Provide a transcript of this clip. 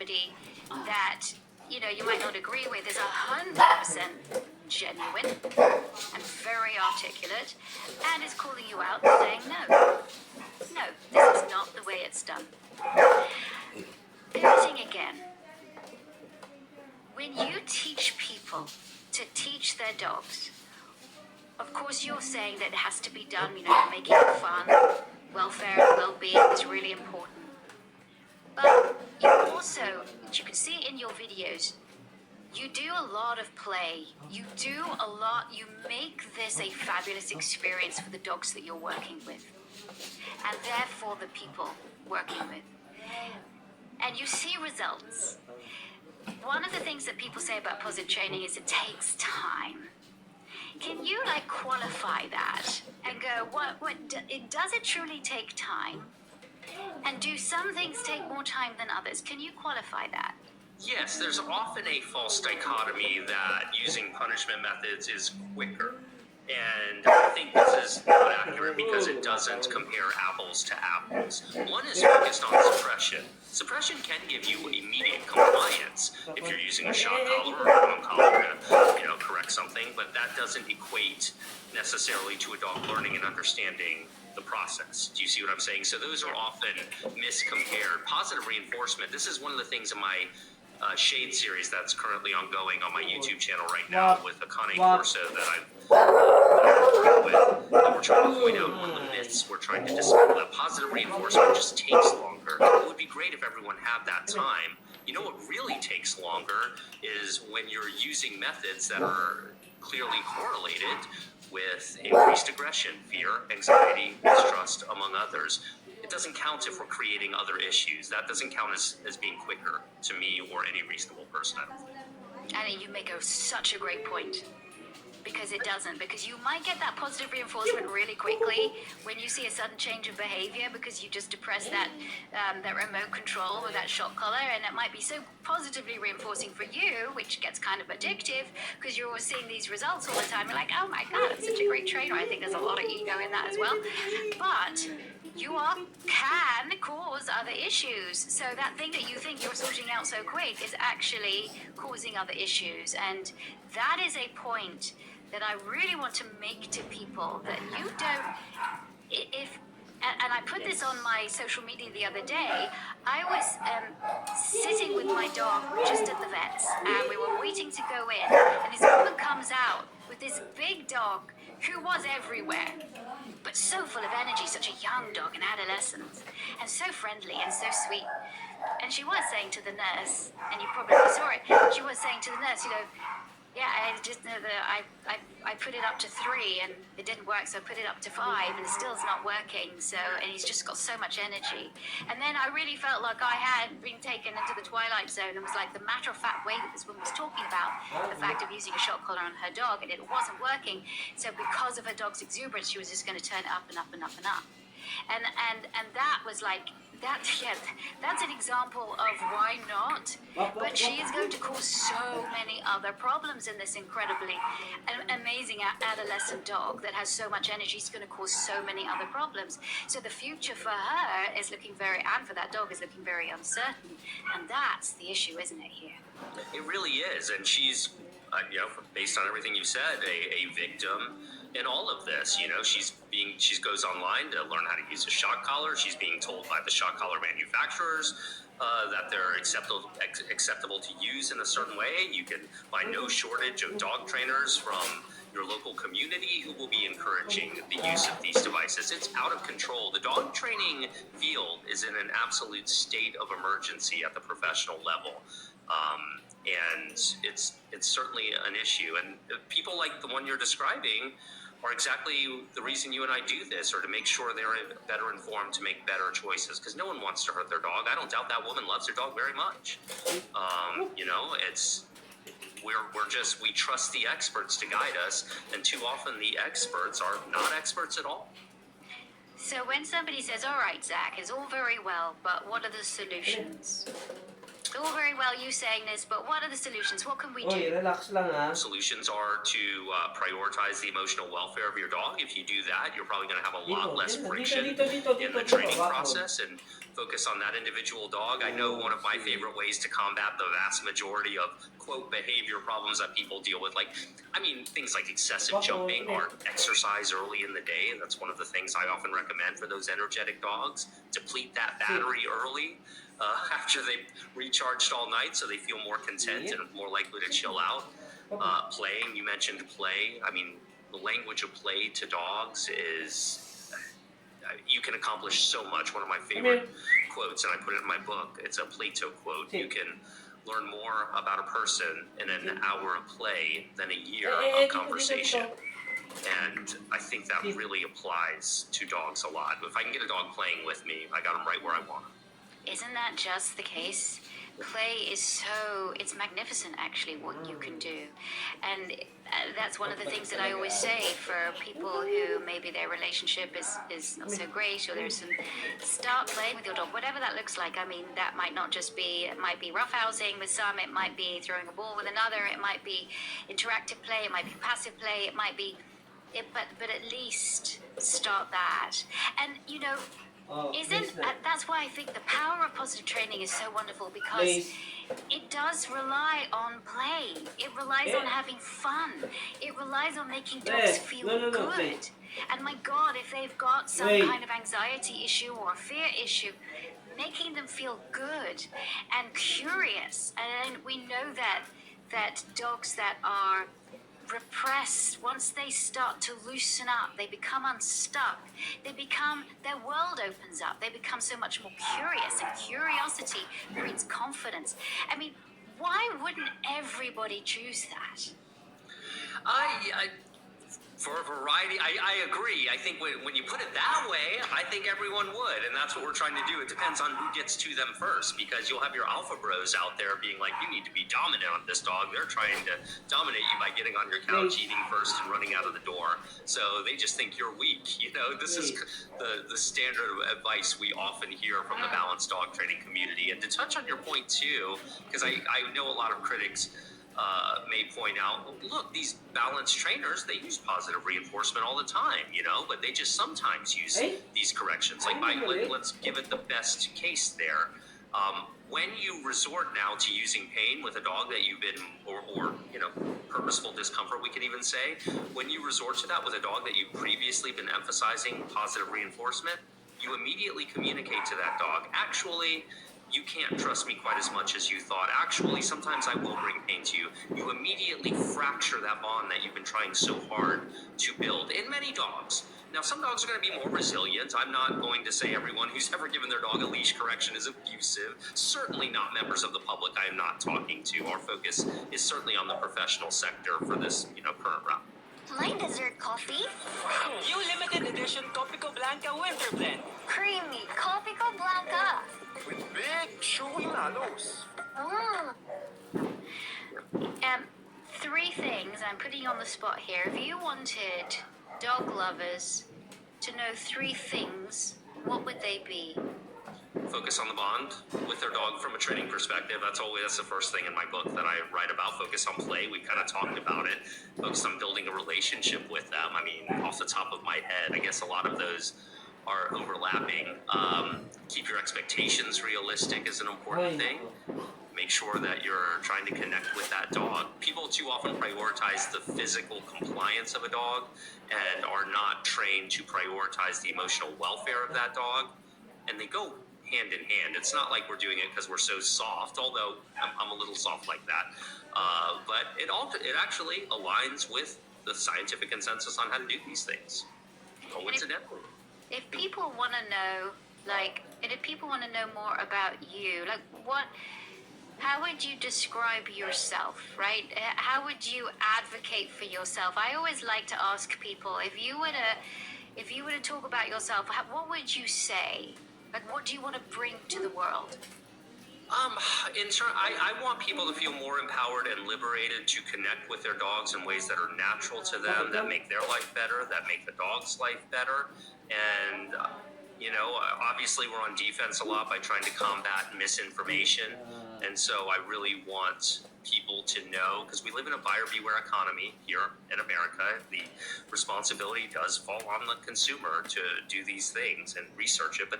somebody that, you know, you might not agree with is 100% genuine and very articulate and is calling you out and saying, no, this is not the way it's done. Pivoting again. When you teach people to teach their dogs, of course you're saying that it has to be done, you know, making it fun, welfare and well-being is really important. But you also, as you can see in your videos, you do a lot of play. You make this a fabulous experience for the dogs that you're working with, and therefore the people working with. And you see results. One of the things that people say about positive training is it takes time. Can you qualify that and go, does it truly take time? And do some things take more time than others? Can you qualify that? Yes, there's often a false dichotomy that using punishment methods is quicker. And I think this is not accurate because it doesn't compare apples to apples. One is focused on suppression. Suppression can give you immediate compliance if you're using a shock collar or a bone collar to, correct something, but that doesn't equate necessarily to a dog learning and understanding the process. Do you see what I'm saying? So those are often miscompared. Positive reinforcement, this is one of the things in my Shade series that's currently ongoing on my YouTube channel right now with a Cane Corso that I've with. And we're trying to point out one of the myths we're trying to dispel, that positive reinforcement just takes longer. It would be great if everyone had that time. You know what really takes longer is when you're using methods that are clearly correlated with increased aggression, fear, anxiety, mistrust, among others. It doesn't count if we're creating other issues. That doesn't count as being quicker to me or any reasonable person. Annie, you make such a great point. Because it doesn't. Because you might get that positive reinforcement really quickly when you see a sudden change of behavior because you just depress that remote control with that shock collar, and it might be so positively reinforcing for you, which gets kind of addictive because you're always seeing these results all the time. You're like, oh my God, I'm such a great trainer. I think there's a lot of ego in that as well. But can cause other issues. So that thing that you think you're sorting out so quick is actually causing other issues. And that is a point that I really want to make to people, that you don't, and I put this on my social media the other day. I was sitting with my dog just at the vet's, and we were waiting to go in, and this woman comes out with this big dog who was everywhere, but so full of energy, such a young dog, an adolescent, and so friendly and so sweet. And she was saying to the nurse, and you probably saw it, she was saying to the nurse, yeah, I just know that I put it up to 3 and it didn't work, so I put it up to 5 and still it's not working. And he's just got so much energy. And then I really felt like I had been taken into the twilight zone, and was like the matter-of-fact way that this woman was talking about the fact of using a shock collar on her dog, and it wasn't working. So because of her dog's exuberance, she was just going to turn it up and up and up and up. And that was like, that's an example of why not. But she is going to cause so many other problems in this incredibly amazing adolescent dog that has so much energy. It's going to cause so many other problems. So the future for her is looking and for that dog is looking very uncertain. And that's the issue, isn't it, here? It really is. And she's, based on everything you said, a victim in all of this. She goes online to learn how to use a shock collar. She's being told by the shock collar manufacturers that they're acceptable to use in a certain way. You can find no shortage of dog trainers from your local community who will be encouraging the use of these devices. It's out of control. The dog training field is in an absolute state of emergency at the professional level. And it's certainly an issue. And people like the one you're describing are exactly the reason you and I do this, or to make sure they're better informed to make better choices, because no one wants to hurt their dog. I don't doubt that woman loves her dog very much. We trust the experts to guide us, and too often the experts are not experts at all. So when somebody says, all right, Zach, it's all very well, but what are the solutions? It's all very well you saying this, but what are the solutions? What can we do? Relax lang ah. Solutions are to prioritize the emotional welfare of your dog. If you do that, you're probably going to have a lot less friction in the training process. And focus on that individual dog. I know one of my favorite ways to combat the vast majority of quote behavior problems that people deal with, things like excessive jumping or exercise early in the day. And that's one of the things I often recommend for those energetic dogs. Deplete that battery early after they've recharged all night, so they feel more content and more likely to chill out. Playing, you mentioned play. I mean, the language of play to dogs is you can accomplish so much. One of my favorite quotes, and I put it in my book, it's a Plato quote. You can learn more about a person in an hour of play than a year of conversation. And I think that really applies to dogs a lot. If I can get a dog playing with me, I got them right where I want them. Isn't that just the case? Play is it's magnificent actually what you can do. And that's one of the things that I always say for people who maybe their relationship is not so great, or there's some, start playing with your dog, whatever that looks like. I mean, that might not just be, it might be roughhousing with some, it might be throwing a ball with another, it might be interactive play, it might be passive play, it might be, but at least start that. And that's why I think the power of positive training is so wonderful, because it does rely on play. It relies on having fun. It relies on making dogs feel good. And my God, if they've got some kind of anxiety issue or a fear issue, making them feel good and curious. And we know that dogs that are repressed, once they start to loosen up, they become unstuck, their world opens up, they become so much more curious, and curiosity breeds confidence. I mean, why wouldn't everybody choose that? For a variety, I agree. I think when you put it that way, I think everyone would, and that's what we're trying to do. It depends on who gets to them first, because you'll have your alpha bros out there being like, you need to be dominant on this dog. They're trying to dominate you by getting on your couch, eating first, and running out of the door. So they just think you're weak. This is the standard advice we often hear from the balanced dog training community. And to touch on your point too, because I know a lot of critics may point out, look, these balanced trainers, they use positive reinforcement all the time, but they just sometimes use these corrections. Let's give it the best case there. When you resort now to using pain with a dog that you've been, or purposeful discomfort, we can even say, when you resort to that with a dog that you've previously been emphasizing positive reinforcement, you immediately communicate to that dog, actually, you can't trust me quite as much as you thought. Actually, sometimes I will bring pain to you. You immediately fracture that bond that you've been trying so hard to build in many dogs. Now, some dogs are going to be more resilient. I'm not going to say everyone who's ever given their dog a leash correction is abusive. Certainly not members of the public I am not talking to. Our focus is certainly on the professional sector for this, current round. My dessert coffee? New limited edition Topico Blanca Winter Blend. Creamy Copico Blanca. With big, chewy mallows. Three things, I'm putting you on the spot here. If you wanted dog lovers to know three things, what would they be? Focus on the bond with their dog from a training perspective. That's the first thing in my book that I write about. Focus on play. We kind of talked about it. Focus on building a relationship with them. I mean, off the top of my head, I guess a lot of those are overlapping. Keep your expectations realistic is an important thing. Make sure that you're trying to connect with that dog. People too often prioritize the physical compliance of a dog and are not trained to prioritize the emotional welfare of that dog. And they go hand in hand. It's not like we're doing it because we're so soft, although I'm a little soft like that. But it actually aligns with the scientific consensus on how to do these things, coincidentally. If people want to know, more about you, how would you describe yourself, right? How would you advocate for yourself? I always like to ask people, if you were to talk about yourself, what would you say? What do you want to bring to the world? I want people to feel more empowered and liberated to connect with their dogs in ways that are natural to them, that make their life better, that make the dog's life better. And, obviously we're on defense a lot by trying to combat misinformation. And so I really want people to know, because we live in a buyer beware economy here in America, the responsibility does fall on the consumer to do these things and research it. But